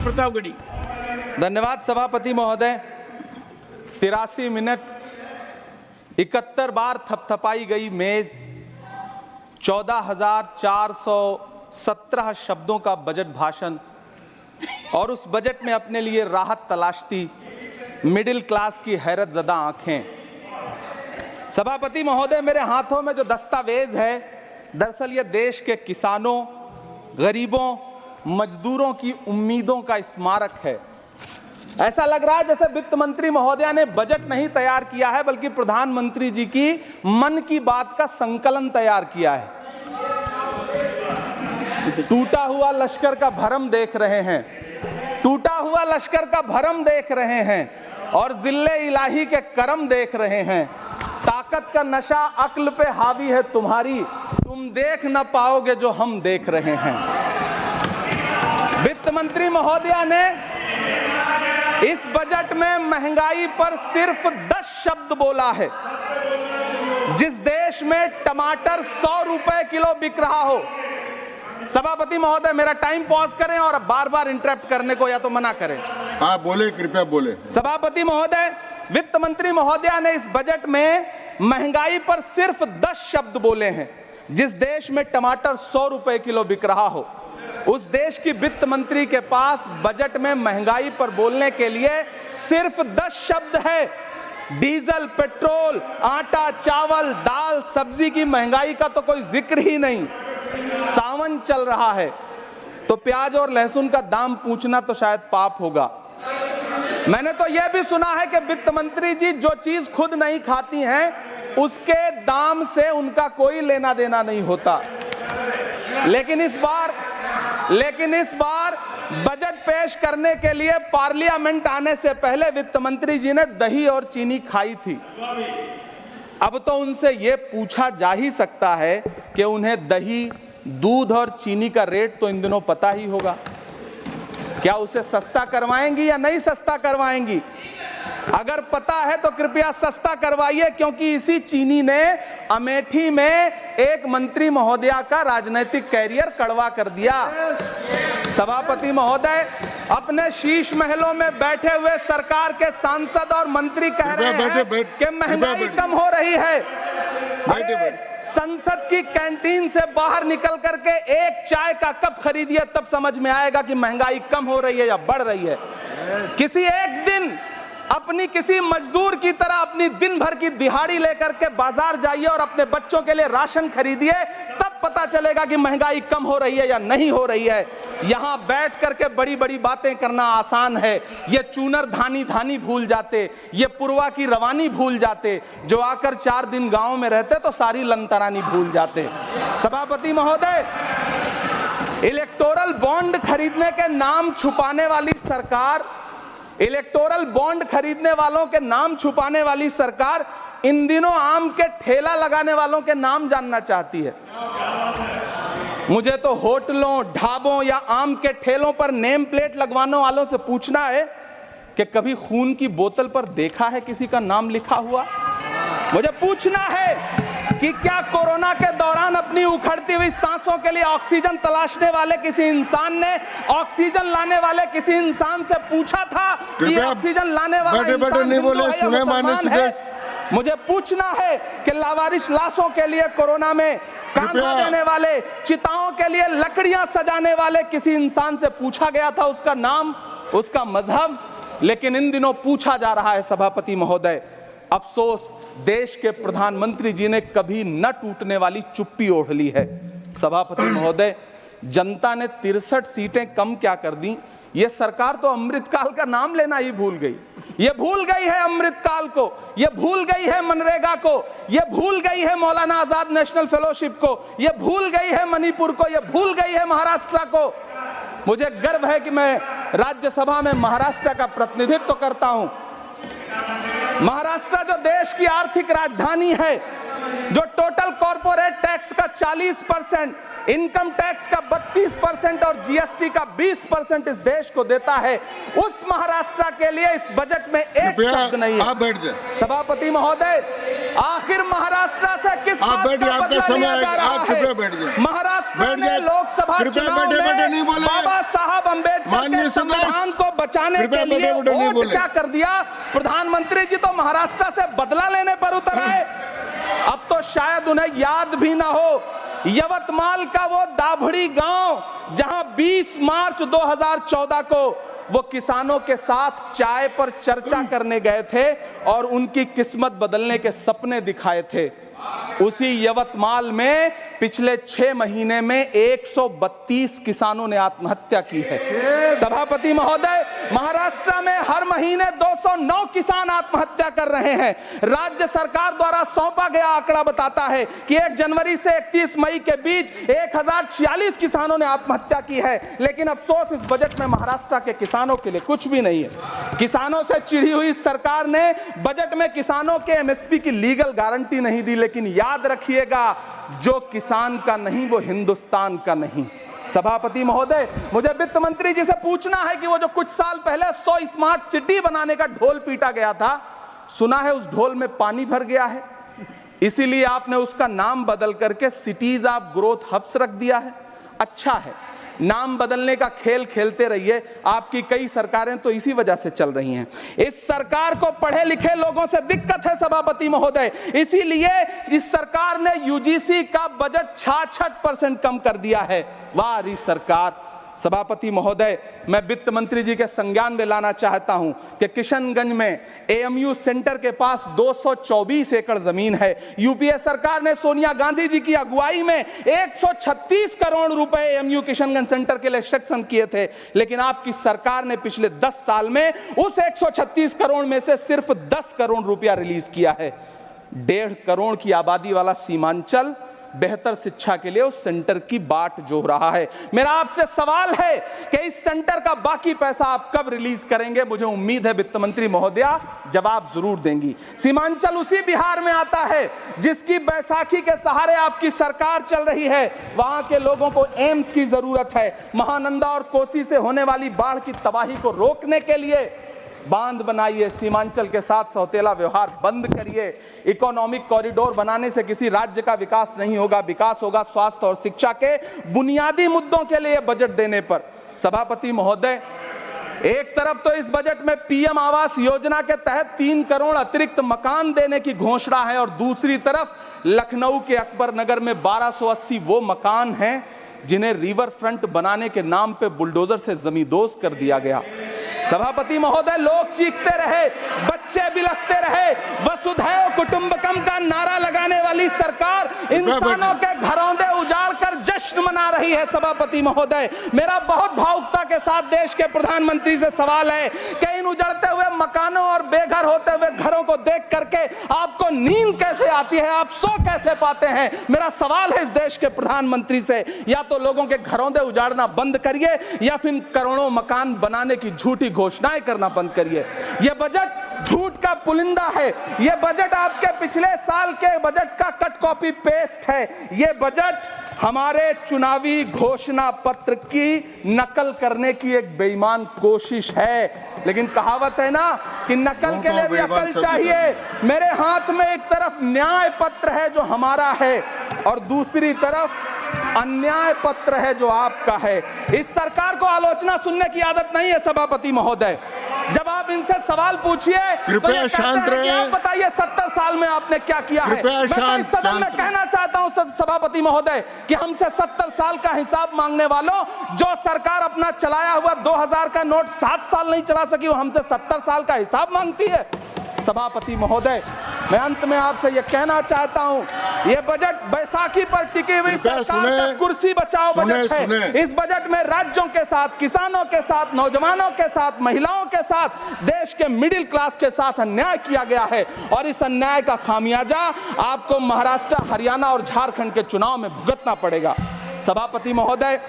प्रतापगढ़ी। धन्यवाद सभापति महोदय। 83 मिनट 71 बार थपथपाई गई मेज, 14,417 शब्दों का बजट भाषण और उस बजट में अपने लिए राहत तलाशती मिडिल क्लास की हैरतजदा आंखें। सभापति महोदय, मेरे हाथों में जो दस्तावेज है, दरअसल ये देश के किसानों, गरीबों, मजदूरों की उम्मीदों का स्मारक है। ऐसा लग रहा है जैसे वित्त मंत्री महोदया ने बजट नहीं तैयार किया है, बल्कि प्रधानमंत्री जी की मन की बात का संकलन तैयार किया है। टूटा हुआ लश्कर का भरम देख रहे हैं, टूटा हुआ लश्कर का भरम देख रहे हैं और जिल्ले इलाही के करम देख रहे हैं। ताकत का नशा अक्ल पे हावी है तुम्हारी, तुम देख न पाओगे जो हम देख रहे हैं। वित्त मंत्री महोदया ने इस बजट में महंगाई पर सिर्फ 10 शब्द बोला है। जिस देश में टमाटर 100 रुपए किलो बिक रहा हो। सभापति महोदय, मेरा टाइम पॉज करें और बार बार इंटरप्ट करने को या तो मना करें। हाँ बोले, कृपया बोले। सभापति महोदय, वित्त मंत्री महोदया ने इस बजट में महंगाई पर सिर्फ 10 शब्द बोले हैं। जिस देश में टमाटर 100 रुपए किलो बिक रहा हो, उस देश की वित्त मंत्री के पास बजट में महंगाई पर बोलने के लिए सिर्फ 10 शब्द है। डीजल, पेट्रोल, आटा, चावल, दाल, सब्जी की महंगाई का तो कोई जिक्र ही नहीं। सावन चल रहा है तो प्याज और लहसुन का दाम पूछना तो शायद पाप होगा। मैंने तो यह भी सुना है कि वित्त मंत्री जी जो चीज खुद नहीं खाती हैं, उसके दाम से उनका कोई लेना देना नहीं होता। लेकिन इस बार बजट पेश करने के लिए पार्लियामेंट आने से पहले वित्त मंत्री जी ने दही और चीनी खाई थी। अब तो उनसे यह पूछा जा ही सकता है कि उन्हें दही, दूध और चीनी का रेट तो इन दिनों पता ही होगा। क्या उसे सस्ता करवाएंगी या नहीं सस्ता करवाएंगी? अगर पता है तो कृपया सस्ता करवाइए, क्योंकि इसी चीनी ने अमेठी में एक मंत्री महोदया का राजनीतिक कैरियर कड़वा कर दिया। सभापति महोदय, अपने शीश महलों में बैठे हुए सरकार के सांसद और मंत्री कह रहे हैं कि महंगाई कम हो रही है। संसद की कैंटीन से बाहर निकल करके एक चाय का कप खरीदिए, तब समझ में आएगा कि महंगाई कम हो रही है या बढ़ रही है। किसी एक दिन अपनी किसी मजदूर की तरह अपनी दिन भर की दिहाड़ी लेकर के बाजार जाइए और अपने बच्चों के लिए राशन खरीदिए, तब पता चलेगा कि महंगाई कम हो रही है या नहीं हो रही है। यहां बैठ करके बड़ी बड़ी बातें करना आसान है। ये चूनर धानी धानी भूल जाते, ये पुरवा की रवानी भूल जाते, जो आकर 4 दिन गांव में रहते तो सारी लंतरानी भूल जाते। सभापति महोदय, इलेक्टोरल बॉन्ड खरीदने के नाम छुपाने वाली सरकार, इलेक्टोरल बॉन्ड खरीदने वालों के नाम छुपाने वाली सरकार इन दिनों आम के ठेला लगाने वालों के नाम जानना चाहती है। मुझे तो होटलों, ढाबों या आम के ठेलों पर नेम प्लेट लगवाने वालों से पूछना है कि कभी खून की बोतल पर देखा है किसी का नाम लिखा हुआ? मुझे पूछना है कि क्या कोरोना के दौरान अपनी उखड़ती हुई सांसों के लिए ऑक्सीजन तलाशने वाले किसी इंसान ने ऑक्सीजन लाने वाले किसी इंसान से पूछा था कि ऑक्सीजन लाने वाला इंसान हिंदू है या मुसलमान है? मुझे पूछना है कि लावारिश लाशों के लिए कोरोना में कांधा देने वाले, चिताओं के लिए लकड़ियां सजाने वाले किसी इंसान से पूछा गया था उसका नाम, उसका मजहब? लेकिन इन दिनों पूछा जा रहा है। सभापति महोदय, अफसोस देश के प्रधानमंत्री जी ने कभी न टूटने वाली चुप्पी ओढ़ ली है। सभापति महोदय, जनता ने 63 सीटें कम क्या कर दी? ये सरकार तो अमृतकाल का नाम लेना ही भूल गई। ये भूल गई है अमृतकाल को, ये भूल गई है मनरेगा को, ये भूल गई है मौलाना आजाद नेशनल फेलोशिप को, ये भूल गई है मणिपुर को, ये भूल गई है महाराष्ट्र को। मुझे गर्व है कि मैं राज्यसभा में महाराष्ट्र का प्रतिनिधित्व करता हूं। महाराष्ट्र जो देश की आर्थिक राजधानी है, जो टोटल कॉर्पोरेट टैक्स का 40%, इनकम टैक्स का 32% और जीएसटी का 20% इस देश को देता है, उस महाराष्ट्र के लिए इस बजट में एक शब्द नहीं है। आप बैठ जाए। सभापति महोदय, आखिर महाराष्ट्र से किस आप बात बैठिए, का आपका बदला समय लिया जा है, रहा आप है? कृपया बैठ जाइए। महाराष्ट्र बैठ ने जाइए। लोकसभा कृपया चुनाव बैठे नहीं में बोले। बाबा साहब अम्बेडकर माननीय के संविधान को बचाने के कृपया लिए बैठे नहीं वोट बोले। क्या कर दिया? प्रधानमंत्री जी तो महाराष्ट्र से बदला लेने पर उतर आए। अब तो शायद उन्हें याद भी ना हो यवतमाल का वो दाभड़ी गांव जहां 20 मार्च 2014 को वो किसानों के साथ चाय पर चर्चा करने गए थे और उनकी किस्मत बदलने के सपने दिखाए थे। उसी यवतमाल में पिछले 6 महीने में 132 किसानों ने आत्महत्या की है। सभापति महोदय, महाराष्ट्र में हर महीने 209 किसान आत्महत्या कर रहे हैं। राज्य सरकार द्वारा सौंपा गया आंकड़ा बताता है कि 1 जनवरी से 31 मई के बीच 1046 किसानों ने आत्महत्या की है। लेकिन अफसोस, इस बजट में महाराष्ट्र के किसानों के लिए कुछ भी नहीं है। किसानों से चिढ़ी हुई सरकार ने बजट में किसानों के एमएसपी की लीगल गारंटी नहीं दी। लेकिन याद रखिएगा, जो किसान का नहीं वो हिंदुस्तान का नहीं। सभापति महोदय, मुझे वित्त मंत्री जी से पूछना है कि वो जो कुछ साल पहले 100 स्मार्ट सिटी बनाने का ढोल पीटा गया था, सुना है उस ढोल में पानी भर गया है, इसीलिए आपने उसका नाम बदल करके सिटीज ऑफ ग्रोथ हब्स रख दिया है। अच्छा है, नाम बदलने का खेल खेलते रहिए। आपकी कई सरकारें तो इसी वजह से चल रही हैं। इस सरकार को पढ़े लिखे लोगों से दिक्कत है सभापति महोदय, इसीलिए इस सरकार ने यूजीसी का बजट 66% कम कर दिया है। वाह रही सरकार। सभापति महोदय, मैं वित्त मंत्री जी के संज्ञान में लाना चाहता हूं कि किशनगंज में एएमयू सेंटर के पास 224 एकड़ जमीन है। यूपीए सरकार ने सोनिया गांधी जी की अगुवाई में 136 करोड़ रुपए एएमयू किशनगंज सेंटर के लिए सेक्शन किए थे। लेकिन आपकी सरकार ने पिछले 10 साल में उस 136 करोड़ में से सिर्फ 10 करोड़ रुपया रिलीज किया है। 1.5 करोड़ की आबादी वाला सीमांचल बेहतर शिक्षा के लिए उस सेंटर की बाट जोह रहा है। मेरा आपसे सवाल है कि इस सेंटर का बाकी पैसा आप कब रिलीज करेंगे? मुझे उम्मीद है वित्त मंत्री महोदया जवाब जरूर देंगी। सीमांचल उसी बिहार में आता है जिसकी बैसाखी के सहारे आपकी सरकार चल रही है। वहां के लोगों को एम्स की जरूरत है। महानंदा और कोसी से होने वाली बाढ़ की तबाही को रोकने के लिए बांध बनाइए, सीमांचल के साथ सौतेला व्यवहार बंद करिए। इकोनॉमिक कॉरिडोर बनाने से किसी राज्य का विकास नहीं होगा। विकास होगा स्वास्थ्य और शिक्षा के बुनियादी मुद्दों के लिए बजट देने पर। सभापति महोदय, एक तरफ तो इस बजट में पीएम आवास योजना के तहत 3 करोड़ अतिरिक्त मकान देने की घोषणा है और दूसरी तरफ लखनऊ के अकबर नगर में 1280 वो मकान हैं जिन्हें रिवर फ्रंट बनाने के नाम पे बुलडोजर से जमींदोज कर दिया गया। सभापति महोदय, लोग चीखते रहे, बच्चे बिलखते रहे, वसुधैव कुटुंबकम का नारा लगाने वाली सरकार इंसानों के घरौंदे उजाड़ कर जश्न मना रही है। सभापति महोदय, मेरा बहुत भावुकता के साथ देश के प्रधानमंत्री से सवाल है कि इन उजड़ते हुए मकानों और बेघर होते हुए घरों को देख करके आपको नींद कैसे आती है? आप सो कैसे पाते हैं? मेरा सवाल है इस देश के प्रधानमंत्री से, या तो लोगों के घरौंदे उजाड़ना बंद करिए या फिर करोड़ों मकान बनाने की झूठी घोषणाएं करना बंद करिए। यह बजट झूठ का पुलिंदा है। यह बजट आपके पिछले साल के बजट का कट कॉपी पेस्ट है। यह बजट हमारे चुनावी घोषणा पत्र की नकल करने की एक बेईमान कोशिश है। लेकिन कहावत है ना कि नकल के लिए भी अकल चाहिए। मेरे हाथ में एक तरफ न्याय पत्र है जो हमारा है और दूसरी तरफ अन्याय पत्र है जो आपका है। इस सरकार को आलोचना सुनने की आदत नहीं है सभापति महोदय। जब आप इनसे सवाल पूछिए तो ये शांत कहते हैं कि रहिए। आप बताइए 70 साल में आपने क्या किया है। मैं तो इस सदन में कहना चाहता हूं सभापति महोदय कि हमसे 70 साल का हिसाब मांगने वालों, जो सरकार अपना चलाया हुआ 2000 का नोट 7 साल नहीं चला सकी, वो हमसे 70 साल का हिसाब मांगती है। सभापति महोदय, मैं अंत में आपसे यह कहना चाहता हूं, यह बजट बैसाखी पर टिकी हुई सरकार का कुर्सी बचाओ बजट है। इस बजट में राज्यों के साथ, किसानों के साथ, नौजवानों के साथ, महिलाओं के साथ, देश के मिडिल क्लास के साथ अन्याय किया गया है और इस अन्याय का खामियाजा आपको महाराष्ट्र, हरियाणा और झारखंड के चुनाव में भुगतना पड़ेगा। सभापति महोदय,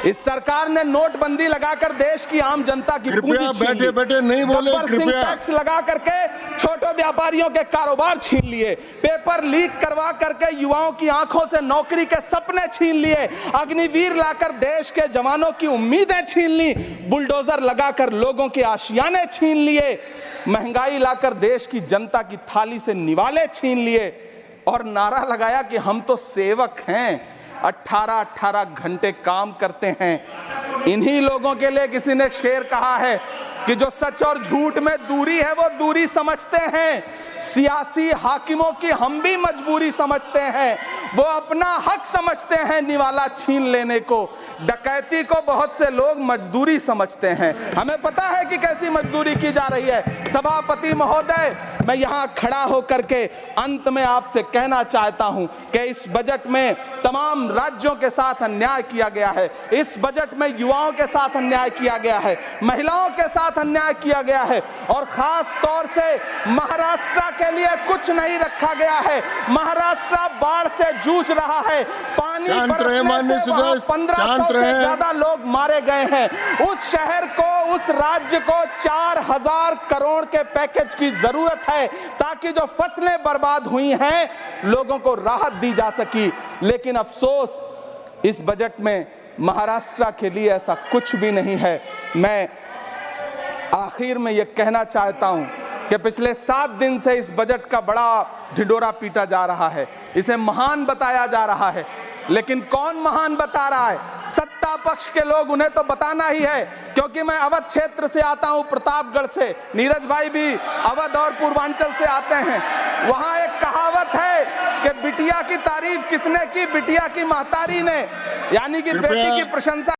इस सरकार ने नोटबंदी लगाकर देश की आम जनता की पूंजी छीन ली। बैठे नहीं बोले, कृपया। टैक्स लगा करके छोटे व्यापारियों के कारोबार छीन लिए, पेपर लीक करवा करके युवाओं की आंखों से नौकरी के सपने छीन लिए, अग्निवीर लाकर देश के जवानों की उम्मीदें छीन ली, बुलडोजर लगाकर लोगों के आशियाने छीन लिए। महंगाई लाकर देश की जनता की थाली से निवाले छीन लिए और नारा लगाया कि हम तो सेवक हैं, 18-18 घंटे काम करते हैं। इन्हीं लोगों के लिए किसी ने शेर कहा है कि जो सच और झूठ में दूरी है वो दूरी समझते हैं, सियासी हाकिमों की हम भी मजबूरी समझते हैं, वो अपना हक समझते हैं निवाला छीन लेने को, डकैती को बहुत से लोग मजदूरी समझते हैं। हमें पता है कि कैसी मजदूरी की जा रही है। सभापति महोदय, मैं यहाँ खड़ा होकर के अंत में आपसे कहना चाहता हूँ कि इस बजट में तमाम राज्यों के साथ अन्याय किया गया है, इस बजट में युवाओं के साथ अन्याय किया गया है, महिलाओं के साथ अन्याय किया गया है और खास तौर से महाराष्ट्र के लिए कुछ नहीं रखा गया है। महाराष्ट्र बाढ़ से जूझ रहा है, पानी बरसने से वहां 1500 से ज्यादा लोग मारे गए हैं। उस शहर को, उस राज्य को 4000 करोड़ के पैकेज की जरूरत है ताकि जो फसलें बर्बाद हुई हैं लोगों को राहत दी जा सकी। लेकिन अफसोस इस बजट में महाराष्ट्र के लिए ऐसा कुछ भी नहीं है। मैं आखिर में यह कहना चाहता हूं कि पिछले 7 दिन से इस बजट का बड़ा ढिंढोरा पीटा जा रहा है, इसे महान बताया जा रहा है, लेकिन कौन महान बता रहा है? सत्ता पक्ष के लोग, उन्हें तो बताना ही है। क्योंकि मैं अवध क्षेत्र से आता हूं, प्रतापगढ़ से, नीरज भाई भी अवध और पूर्वांचल से आते हैं। वहां एक कहावत है कि बिटिया की तारीफ किसने की? बिटिया की महतारी ने, यानी कि बेटी की प्रशंसा